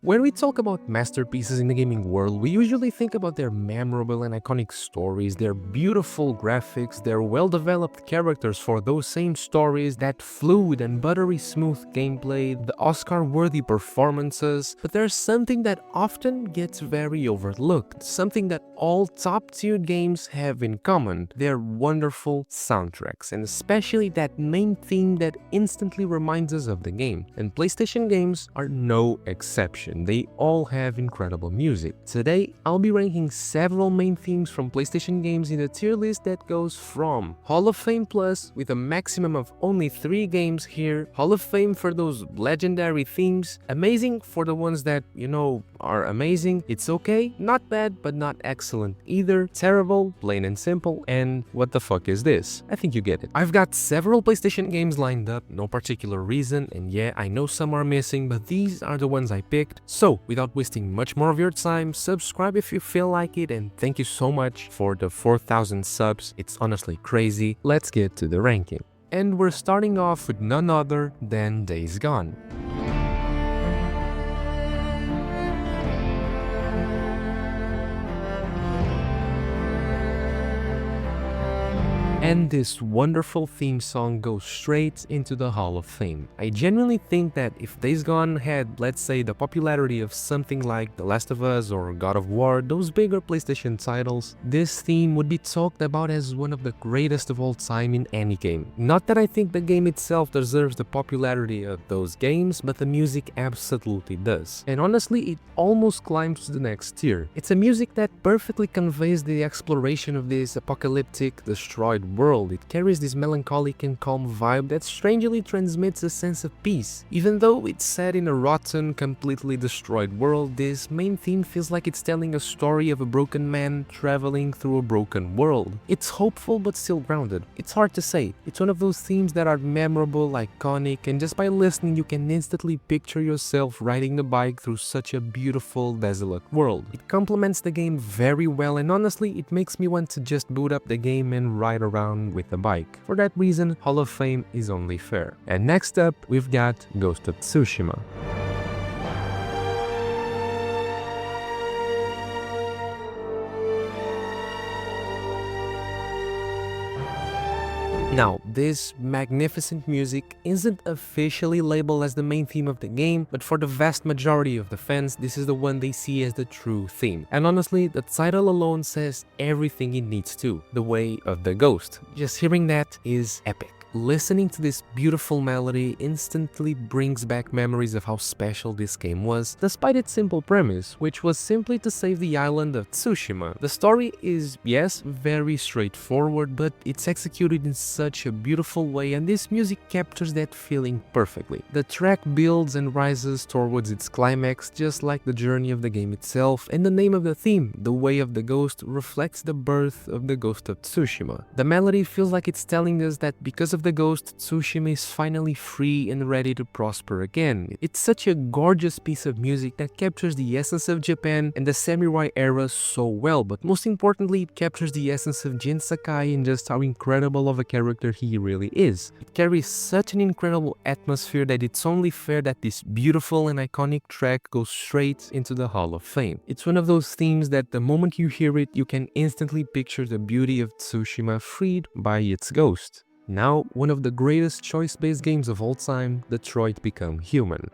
When we talk about masterpieces in the gaming world, we usually think about their memorable and iconic stories, their beautiful graphics, their well-developed characters for those same stories, that fluid and buttery smooth gameplay, the Oscar-worthy performances. But there's something that often gets very overlooked, something that all top-tier games have in common: their wonderful soundtracks, and especially that main theme that instantly reminds us of the game. And PlayStation games are no exception. They all have incredible music. Today, I'll be ranking several main themes from PlayStation games in a tier list that goes from Hall of Fame Plus, with a maximum of only 3 games here, Hall of Fame for those legendary themes, amazing for the ones that, are amazing, it's okay, not bad but not excellent either, terrible, plain and simple, and what the fuck is this? I think you get it. I've got several PlayStation games lined up, no particular reason, and yeah, I know some are missing, but these are the ones I picked. So, without wasting much more of your time, subscribe if you feel like it, and thank you so much for the 4,000 subs. It's honestly crazy. Let's get to the ranking. And we're starting off with none other than Days Gone. And this wonderful theme song goes straight into the Hall of Fame. I genuinely think that if Days Gone had, let's say, the popularity of something like The Last of Us or God of War, those bigger PlayStation titles, this theme would be talked about as one of the greatest of all time in any game. Not that I think the game itself deserves the popularity of those games, but the music absolutely does. And honestly, it almost climbs to the next tier. It's a music that perfectly conveys the exploration of this apocalyptic, destroyed world. It carries this melancholic and calm vibe that strangely transmits a sense of peace. Even though it's set in a rotten, completely destroyed world, this main theme feels like it's telling a story of a broken man traveling through a broken world. It's hopeful but still grounded. It's hard to say. It's one of those themes that are memorable, iconic, and just by listening you can instantly picture yourself riding the bike through such a beautiful, desolate world. It complements the game very well, and honestly, it makes me want to just boot up the game and ride around with a bike. For that reason, Hall of Fame is only fair. And next up, we've got Ghost of Tsushima. Now, this magnificent music isn't officially labeled as the main theme of the game, but for the vast majority of the fans, this is the one they see as the true theme. And honestly, the title alone says everything it needs to: the way of the ghost. Just hearing that is epic. Listening to this beautiful melody instantly brings back memories of how special this game was, despite its simple premise, which was simply to save the island of Tsushima. The story is, yes, very straightforward, but it's executed in such a beautiful way, and this music captures that feeling perfectly. The track builds and rises towards its climax, just like the journey of the game itself, and the name of the theme, The Way of the Ghost, reflects the birth of the Ghost of Tsushima. The melody feels like it's telling us that because of the ghost, Tsushima is finally free and ready to prosper again. It's such a gorgeous piece of music that captures the essence of Japan and the samurai era so well, but most importantly, it captures the essence of Jin Sakai and just how incredible of a character he really is. It carries such an incredible atmosphere that it's only fair that this beautiful and iconic track goes straight into the Hall of Fame. It's one of those themes that the moment you hear it, you can instantly picture the beauty of Tsushima freed by its ghost. Now, one of the greatest choice-based games of all time, Detroit Become Human.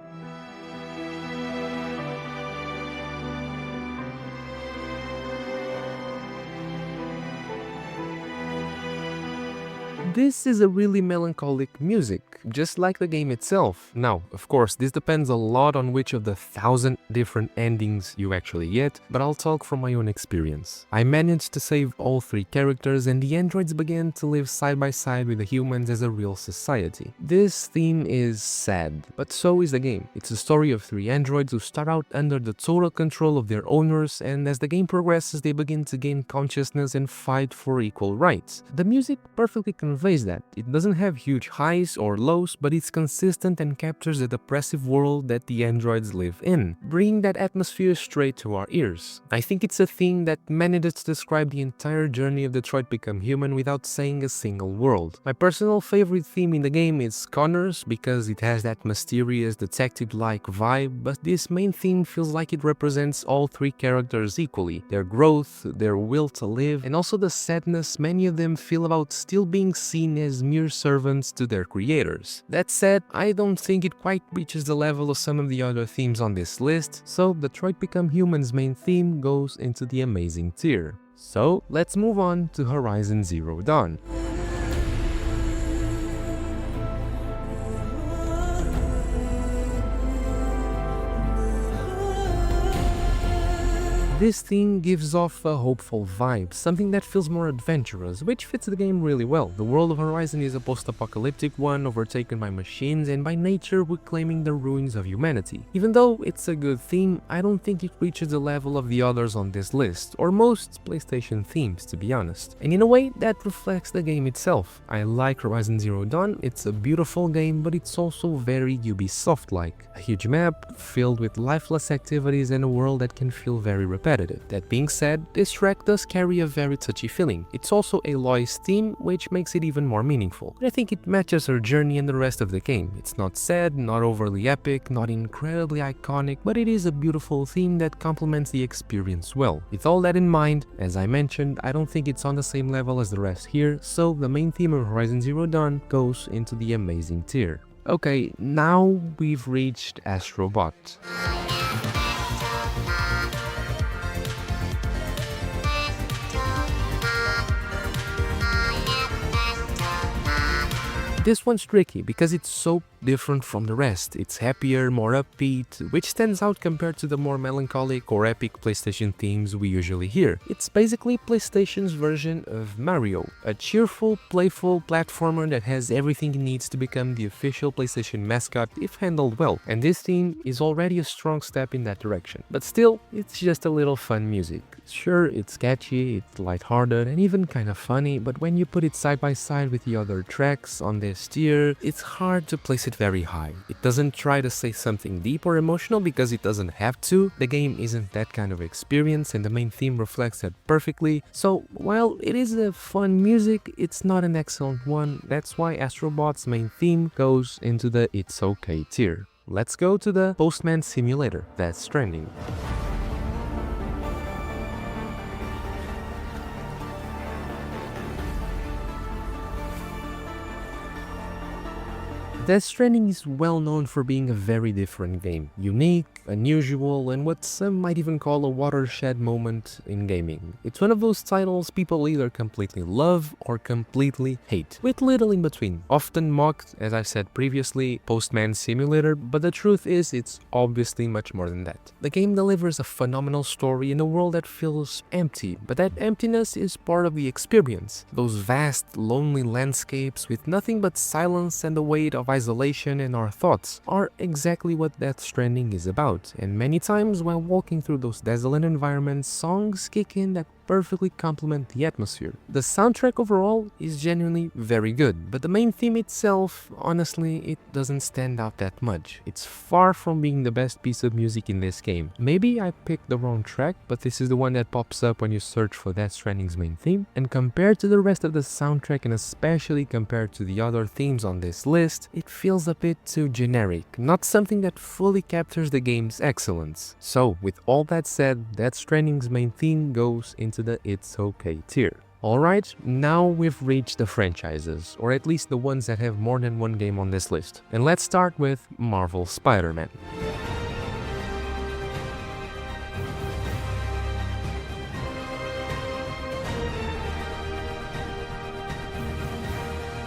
This is a really melancholic music, just like the game itself. Now, of course, this depends a lot on which of the 1,000 different endings you actually get, but I'll talk from my own experience. I managed to save all 3 characters, and the androids began to live side by side with the humans as a real society. This theme is sad, but so is the game. It's a story of 3 androids who start out under the total control of their owners, and as the game progresses, they begin to gain consciousness and fight for equal rights. The music perfectly conveys conveys that. It doesn't have huge highs or lows, but it's consistent and captures the depressive world that the androids live in, bringing that atmosphere straight to our ears. I think it's a theme that manages to describe the entire journey of Detroit Become Human without saying a single word. My personal favorite theme in the game is Connor's because it has that mysterious detective-like vibe, but this main theme feels like it represents all three characters equally, their growth, their will to live, and also the sadness many of them feel about still being seen as mere servants to their creators. That said, I don't think it quite reaches the level of some of the other themes on this list, so Detroit Become Human's main theme goes into the amazing tier. So let's move on to Horizon Zero Dawn. This theme gives off a hopeful vibe, something that feels more adventurous, which fits the game really well. The world of Horizon is a post-apocalyptic one overtaken by machines and by nature reclaiming the ruins of humanity. Even though it's a good theme, I don't think it reaches the level of the others on this list, or most PlayStation themes to be honest. And in a way, that reflects the game itself. I like Horizon Zero Dawn, it's a beautiful game, but it's also very Ubisoft-like. A huge map, filled with lifeless activities and a world that can feel very repetitive. That being said, this track does carry a very touchy feeling. It's also Aloy's theme, which makes it even more meaningful. I think it matches her journey and the rest of the game. It's not sad, not overly epic, not incredibly iconic, but it is a beautiful theme that complements the experience well. With all that in mind, as I mentioned, I don't think it's on the same level as the rest here, so the main theme of Horizon Zero Dawn goes into the amazing tier. Okay, now we've reached Astrobot. This one's tricky because it's so different from the rest. It's happier, more upbeat, which stands out compared to the more melancholic or epic PlayStation themes we usually hear. It's basically PlayStation's version of Mario, a cheerful, playful platformer that has everything it needs to become the official PlayStation mascot if handled well, and this theme is already a strong step in that direction. But still, it's just a little fun music. Sure, it's catchy, it's lighthearted, and even kind of funny, but when you put it side by side with the other tracks on this tier, it's hard to place it very high. It doesn't try to say something deep or emotional because it doesn't have to. The game isn't that kind of experience and the main theme reflects that perfectly. So while it is a fun music, it's not an excellent one. That's why Astrobot's main theme goes into the It's Okay tier. Let's go to the Postman Simulator, that's Stranding. Death Stranding is well known for being a very different game, unique, unusual, and what some might even call a watershed moment in gaming. It's one of those titles people either completely love or completely hate, with little in between. Often mocked, as I've said previously, Postman Simulator, but the truth is it's obviously much more than that. The game delivers a phenomenal story in a world that feels empty, but that emptiness is part of the experience. Those vast, lonely landscapes with nothing but silence and the weight of isolation and our thoughts are exactly what Death Stranding is about, and many times while walking through those desolate environments, songs kick in that perfectly complement the atmosphere. The soundtrack overall is genuinely very good, but the main theme itself, honestly, it doesn't stand out that much. It's far from being the best piece of music in this game. Maybe I picked the wrong track, but this is the one that pops up when you search for Death Stranding's main theme, and compared to the rest of the soundtrack and especially compared to the other themes on this list, it feels a bit too generic, not something that fully captures the game's excellence. So with all that said, Death Stranding's main theme goes into the It's Okay tier. Alright, now we've reached the franchises, or at least the ones that have more than one game on this list. And let's start with Marvel Spider-Man.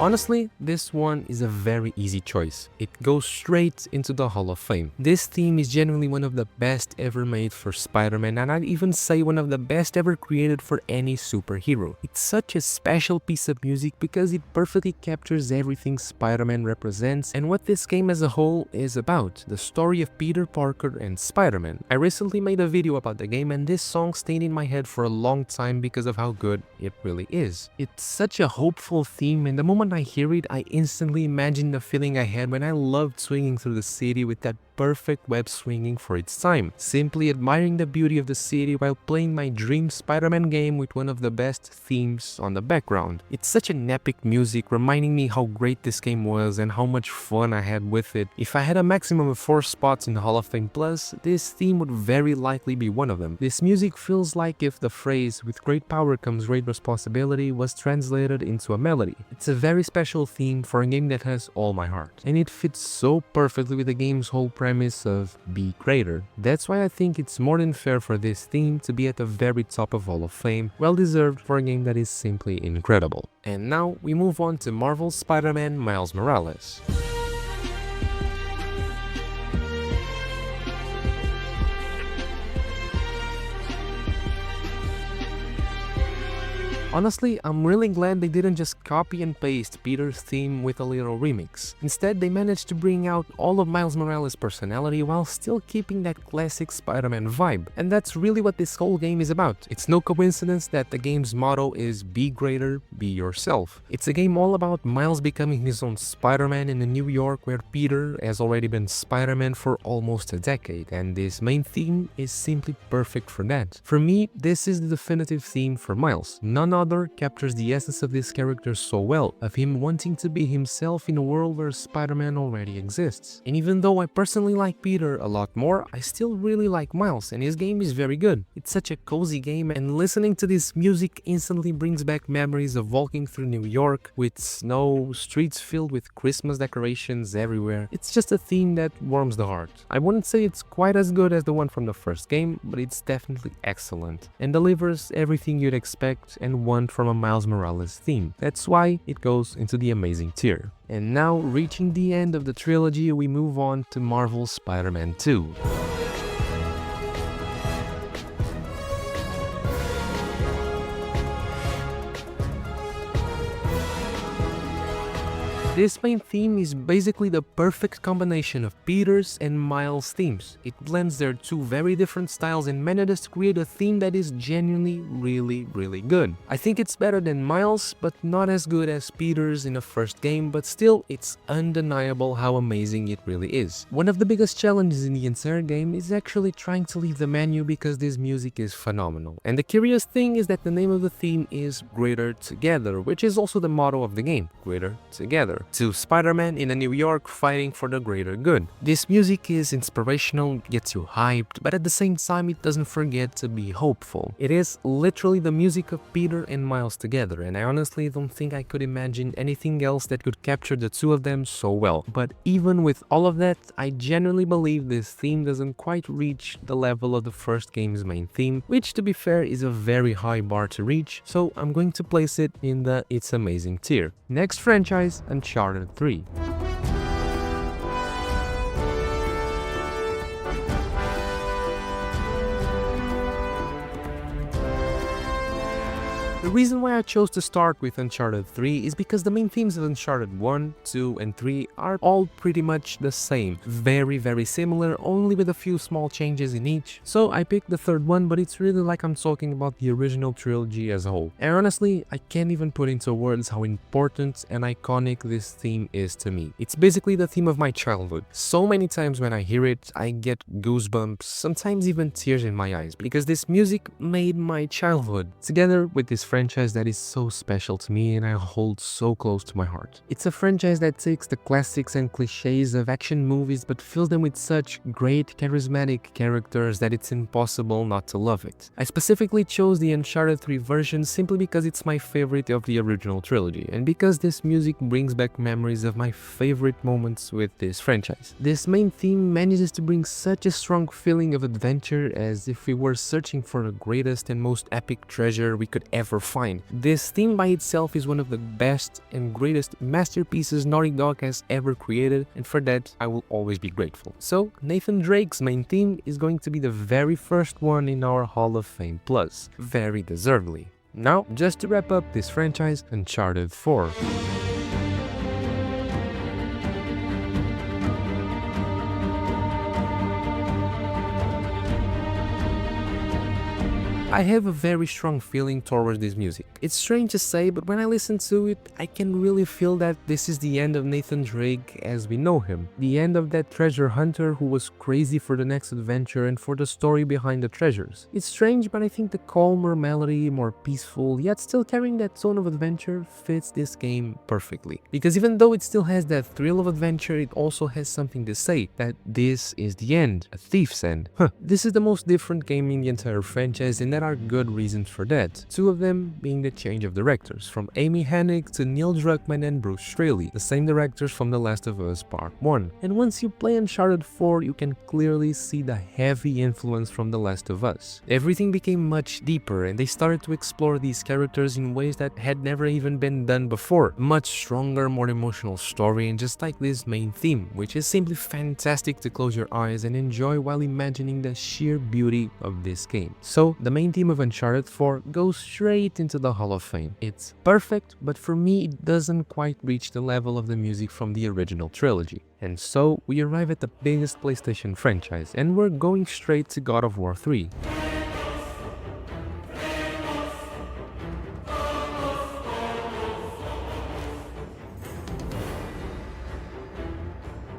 Honestly, this one is a very easy choice. It goes straight into the Hall of Fame. This theme is genuinely one of the best ever made for Spider-Man, and I'd even say one of the best ever created for any superhero. It's such a special piece of music because it perfectly captures everything Spider-Man represents and what this game as a whole is about, the story of Peter Parker and Spider-Man. I recently made a video about the game and this song stayed in my head for a long time because of how good it really is. It's such a hopeful theme, and the moment when I hear it, I instantly imagine the feeling I had when I loved swinging through the city with that perfect web swinging for its time, simply admiring the beauty of the city while playing my dream Spider-Man game with one of the best themes on the background. It's such an epic music, reminding me how great this game was and how much fun I had with it. If I had a maximum of 4 spots in the Hall of Fame Plus, this theme would very likely be one of them. This music feels like if the phrase "with great power comes great responsibility" was translated into a melody. It's a very special theme for a game that has all my heart, and it fits so perfectly with the game's whole premise of be greater. That's why I think it's more than fair for this theme to be at the very top of Hall of Fame, well deserved for a game that is simply incredible. And now we move on to Marvel's Spider-Man Miles Morales. Honestly, I'm really glad they didn't just copy and paste Peter's theme with a little remix. Instead, they managed to bring out all of Miles Morales' personality while still keeping that classic Spider-Man vibe. And that's really what this whole game is about. It's no coincidence that the game's motto is "Be greater, be yourself." It's a game all about Miles becoming his own Spider-Man in a New York where Peter has already been Spider-Man for almost a decade, and this main theme is simply perfect for that. For me, this is the definitive theme for Miles. None other captures the essence of this character so well, of him wanting to be himself in a world where Spider-Man already exists. And even though I personally like Peter a lot more, I still really like Miles, and his game is very good. It's such a cozy game, and listening to this music instantly brings back memories of walking through New York with snow, streets filled with Christmas decorations everywhere. It's just a theme that warms the heart. I wouldn't say it's quite as good as the one from the first game, but it's definitely excellent and delivers everything you'd expect and want from a Miles Morales theme. That's why it goes into the amazing tier. And now, reaching the end of the trilogy, we move on to Marvel's Spider-Man 2. This main theme is basically the perfect combination of Peter's and Miles' themes. It blends their two very different styles and manages to create a theme that is genuinely really good. I think it's better than Miles, but not as good as Peter's in the first game, but still, it's undeniable how amazing it really is. One of the biggest challenges in the entire game is actually trying to leave the menu because this music is phenomenal. And the curious thing is that the name of the theme is Greater Together, which is also the motto of the game, Greater Together. To Spider-Man in a New York fighting for the greater good. This music is inspirational, gets you hyped, but at the same time it doesn't forget to be hopeful. It is literally the music of Peter and Miles together, and I honestly don't think I could imagine anything else that could capture the two of them so well. But even with all of that, I genuinely believe this theme doesn't quite reach the level of the first game's main theme, which to be fair is a very high bar to reach, so I'm going to place it in the It's Amazing tier. Next franchise, Uncharted 3. The reason why I chose to start with Uncharted 3 is because the main themes of Uncharted 1, 2, and 3 are all pretty much the same. Very similar, only with a few small changes in each. So I picked the third one, but it's really like I'm talking about the original trilogy as a whole. And honestly, I can't even put into words how important and iconic this theme is to me. It's basically the theme of my childhood. So many times when I hear it, I get goosebumps, sometimes even tears in my eyes, because this music made my childhood, together with this franchise that is so special to me and I hold so close to my heart. It's a franchise that takes the classics and cliches of action movies but fills them with such great charismatic characters that it's impossible not to love it. I specifically chose the Uncharted 3 version simply because it's my favorite of the original trilogy and because this music brings back memories of my favorite moments with this franchise. This main theme manages to bring such a strong feeling of adventure as if we were searching for the greatest and most epic treasure we could ever find. This theme by itself is one of the best and greatest masterpieces Naughty Dog has ever created, and for that I will always be grateful. So Nathan Drake's main theme is going to be the very first one in our Hall of Fame Plus, very deservedly. Now, just to wrap up this franchise, Uncharted 4. I have a very strong feeling towards this music. It's strange to say, but when I listen to it, I can really feel that this is the end of Nathan Drake as we know him. The end of that treasure hunter who was crazy for the next adventure and for the story behind the treasures. It's strange, but I think the calmer melody, more peaceful, yet still carrying that tone of adventure, fits this game perfectly. Because even though it still has that thrill of adventure, it also has something to say, that this is the end, a thief's end. This is the most different game in the entire franchise, and there are good reasons for that. Two of them being the change of directors, from Amy Hennig to Neil Druckmann and Bruce Straley, the same directors from The Last of Us Part 1. And once you play Uncharted 4, you can clearly see the heavy influence from The Last of Us. Everything became much deeper, and they started to explore these characters in ways that had never even been done before. A much stronger, more emotional story, and just like this main theme, which is simply fantastic to close your eyes and enjoy while imagining the sheer beauty of this game. So, the main theme of Uncharted 4 goes straight into the Hall of Fame. It's perfect, but for me it doesn't quite reach the level of the music from the original trilogy. And so, we arrive at the biggest PlayStation franchise, and we're going straight to God of War 3.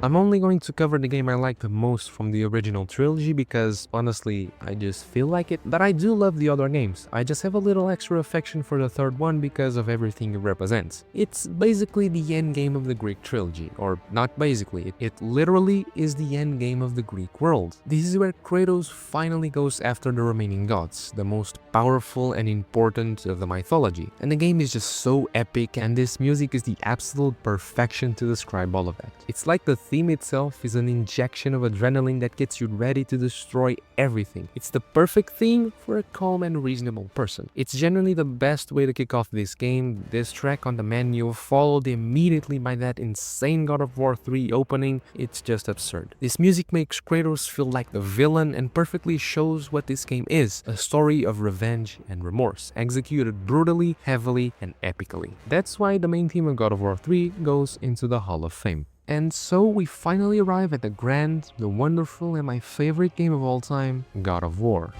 I'm only going to cover the game I like the most from the original trilogy because, honestly, I just feel like it. But I do love the other games. I just have a little extra affection for the third one because of everything it represents. It's basically the end game of the Greek trilogy, or not basically, it literally is the end game of the Greek world. This is where Kratos finally goes after the remaining gods, the most powerful and important of the mythology. And the game is just so epic, and this music is the absolute perfection to describe all of that. It's like the theme itself is an injection of adrenaline that gets you ready to destroy everything. It's the perfect theme for a calm and reasonable person. It's generally the best way to kick off this game. This track on the menu, followed immediately by that insane God of War 3 opening, it's just absurd. This music makes Kratos feel like the villain and perfectly shows what this game is, a story of revenge and remorse, executed brutally, heavily, and epically. That's why the main theme of God of War 3 goes into the Hall of Fame. And so we finally arrive at the grand, the wonderful, and my favorite game of all time, God of War.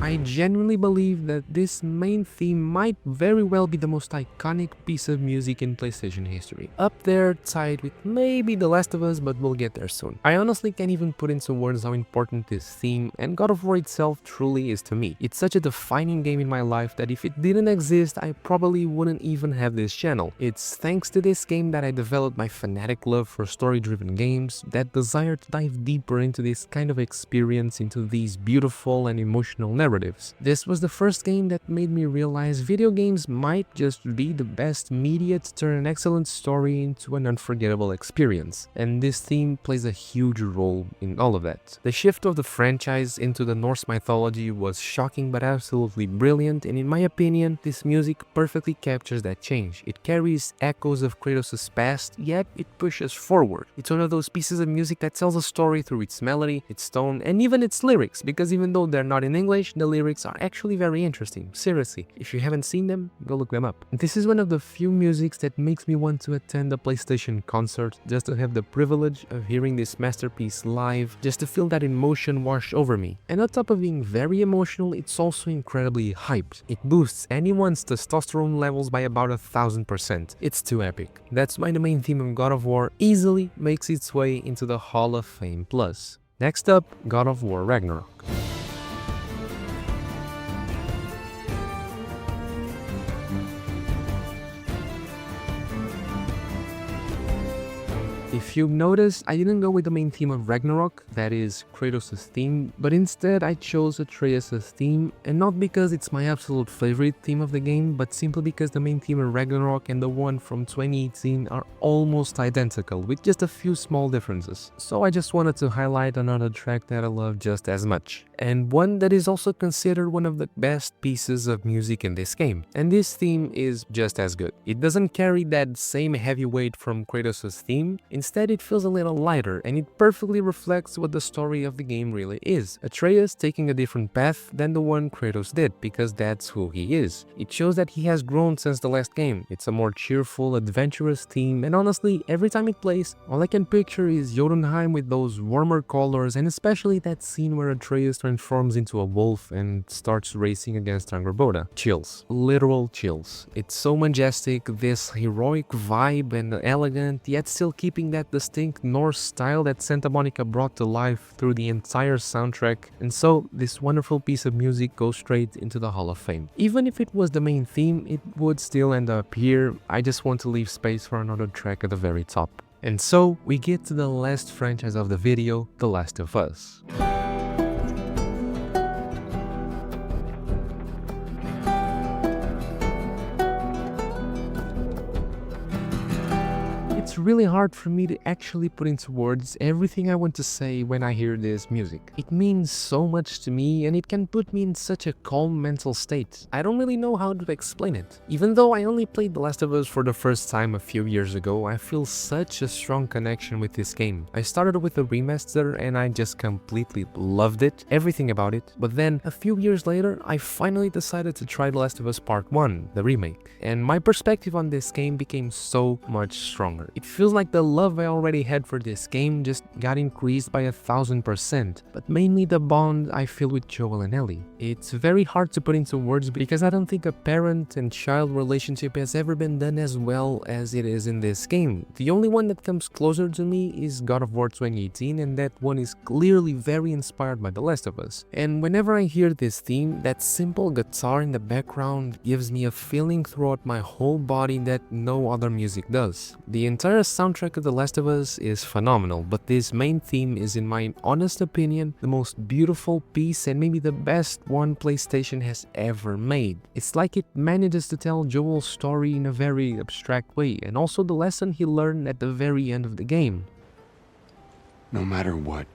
I genuinely believe that this main theme might very well be the most iconic piece of music in PlayStation history. Up there, tied with maybe The Last of Us, but we'll get there soon. I honestly can't even put into words how important this theme and God of War itself truly is to me. It's such a defining game in my life that if it didn't exist, I probably wouldn't even have this channel. It's thanks to this game that I developed my fanatic love for story-driven games, that desire to dive deeper into this kind of experience, into these beautiful and emotional narratives. This was the first game that made me realize video games might just be the best media to turn an excellent story into an unforgettable experience, and this theme plays a huge role in all of that. The shift of the franchise into the Norse mythology was shocking but absolutely brilliant, and in my opinion, this music perfectly captures that change. It carries echoes of Kratos' past, yet it pushes forward. It's one of those pieces of music that tells a story through its melody, its tone, and even its lyrics, because even though they're not in English, the lyrics are actually very interesting. Seriously, if you haven't seen them, go look them up. This is one of the few musics that makes me want to attend a PlayStation concert just to have the privilege of hearing this masterpiece live, just to feel that emotion wash over me. And on top of being very emotional, it's also incredibly hyped. It boosts anyone's testosterone levels by about 1000%. It's too epic. That's why the main theme of God of War easily makes its way into the Hall of Fame Plus. Next up, God of War Ragnarok. If you've noticed, I didn't go with the main theme of Ragnarok, that is Kratos' theme, but instead I chose Atreus' theme, and not because it's my absolute favorite theme of the game, but simply because the main theme of Ragnarok and the one from 2018 are almost identical, with just a few small differences. So I just wanted to highlight another track that I love just as much. and one that is also considered one of the best pieces of music in this game. And this theme is just as good. It doesn't carry that same heavy weight from Kratos' theme, instead it feels a little lighter, and it perfectly reflects what the story of the game really is. Atreus taking a different path than the one Kratos did, because that's who he is. It shows that he has grown since the last game. It's a more cheerful, adventurous theme, and honestly, every time it plays, all I can picture is Jotunheim with those warmer colors, and especially that scene where Atreus transforms into a wolf and starts racing against Angrboda. Chills. Literal chills. It's so majestic, this heroic vibe and elegant, yet still keeping that distinct Norse style that Santa Monica brought to life through the entire soundtrack, and so this wonderful piece of music goes straight into the Hall of Fame. Even if it was the main theme, it would still end up here. I just want to leave space for another track at the very top. And so, we get to the last franchise of the video, The Last of Us. It's really hard for me to actually put into words everything I want to say when I hear this music. It means so much to me, and it can put me in such a calm mental state. I don't really know how to explain it. Even though I only played The Last of Us for the first time a few years ago, I feel such a strong connection with this game. I started with the remaster and I just completely loved it, everything about it. But then, a few years later, I finally decided to try The Last of Us Part 1, the remake. And my perspective on this game became so much stronger. It feels like the love I already had for this game just got increased by 1000%, but mainly the bond I feel with Joel and Ellie. It's very hard to put into words because I don't think a parent and child relationship has ever been done as well as it is in this game. The only one that comes closer to me is God of War 2018, and that one is clearly very inspired by The Last of Us. And whenever I hear this theme, that simple guitar in the background gives me a feeling throughout my whole body that no other music does. The entire soundtrack of The Last of Us is phenomenal, but this main theme is, in my honest opinion, the most beautiful piece and maybe the best one PlayStation has ever made. It's like it manages to tell Joel's story in a very abstract way, and also the lesson he learned at the very end of the game. No matter what,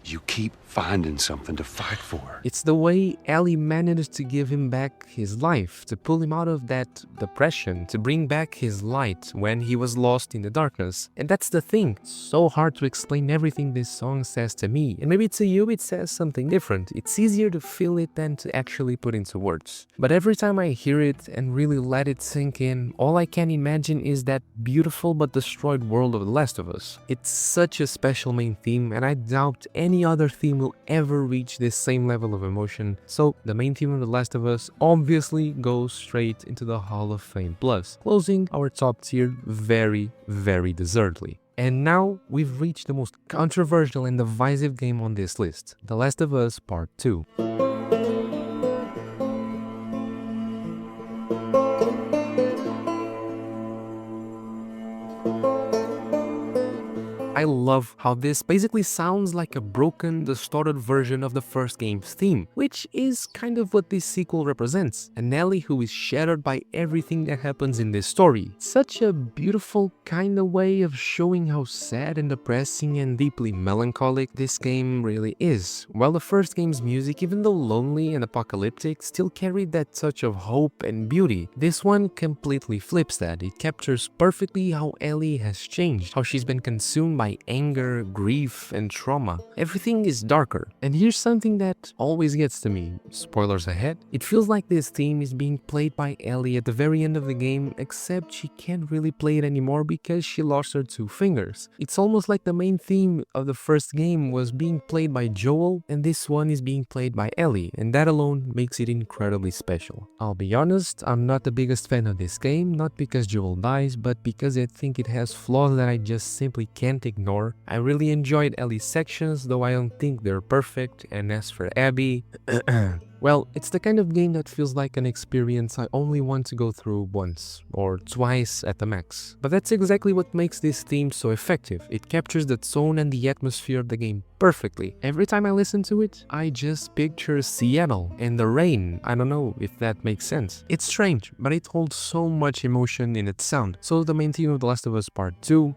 you keep finding something to fight for. It's the way Ellie managed to give him back his life, to pull him out of that depression, to bring back his light when he was lost in the darkness. And that's the thing, it's so hard to explain everything this song says to me, and maybe to you it says something different. It's easier to feel it than to actually put into words. But every time I hear it and really let it sink in, all I can imagine is that beautiful but destroyed world of The Last of Us. It's such a special main theme, and I doubt any other theme will ever reach this same level of emotion, so the main theme of The Last of Us obviously goes straight into the Hall of Fame Plus, closing our top tier very, very deservedly. And now we've reached the most controversial and divisive game on this list, The Last of Us Part 2. I love how this basically sounds like a broken, distorted version of the first game's theme, which is kind of what this sequel represents. An Ellie who is shattered by everything that happens in this story. Such a beautiful kind of way of showing how sad and depressing and deeply melancholic this game really is. While the first game's music, even though lonely and apocalyptic, still carried that touch of hope and beauty, this one completely flips that. It captures perfectly how Ellie has changed, how she's been consumed by anger, grief, and trauma. Everything is darker. And here's something that always gets to me. Spoilers ahead. It feels like this theme is being played by Ellie at the very end of the game, except she can't really play it anymore because she lost her 2 fingers. It's almost like the main theme of the first game was being played by Joel, and this one is being played by Ellie, and that alone makes it incredibly special. I'll be honest, I'm not the biggest fan of this game, not because Joel dies, but because I think it has flaws that I just simply can't ignore. I really enjoyed Ellie's sections, though I don't think they're perfect, and as for Abby, well, it's the kind of game that feels like an experience I only want to go through once, or twice at the max. But that's exactly what makes this theme so effective. It captures the tone and the atmosphere of the game perfectly. Every time I listen to it, I just picture Seattle and the rain. I don't know if that makes sense. It's strange, but it holds so much emotion in its sound. So the main theme of The Last of Us Part 2,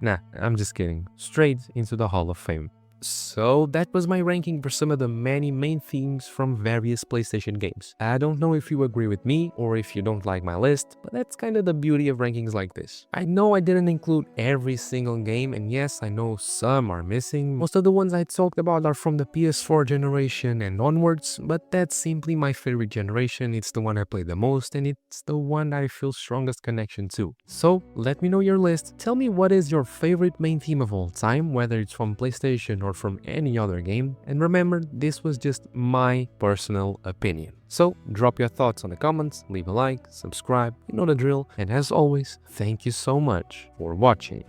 nah, I'm just kidding. Straight into the Hall of Fame. So that was my ranking for some of the many main themes from various PlayStation games. I don't know if you agree with me or if you don't like my list, but that's kind of the beauty of rankings like this. I know I didn't include every single game, and yes, I know some are missing. Most of the ones I talked about are from the PS4 generation and onwards, but that's simply my favorite generation. It's the one I play the most, and it's the one I feel strongest connection to. So let me know your list. Tell me what is your favorite main theme of all time, whether it's from PlayStation or from any other game. And remember, this was just my personal opinion. So drop your thoughts on the comments, leave a like, subscribe, you know the drill, and as always, thank you so much for watching.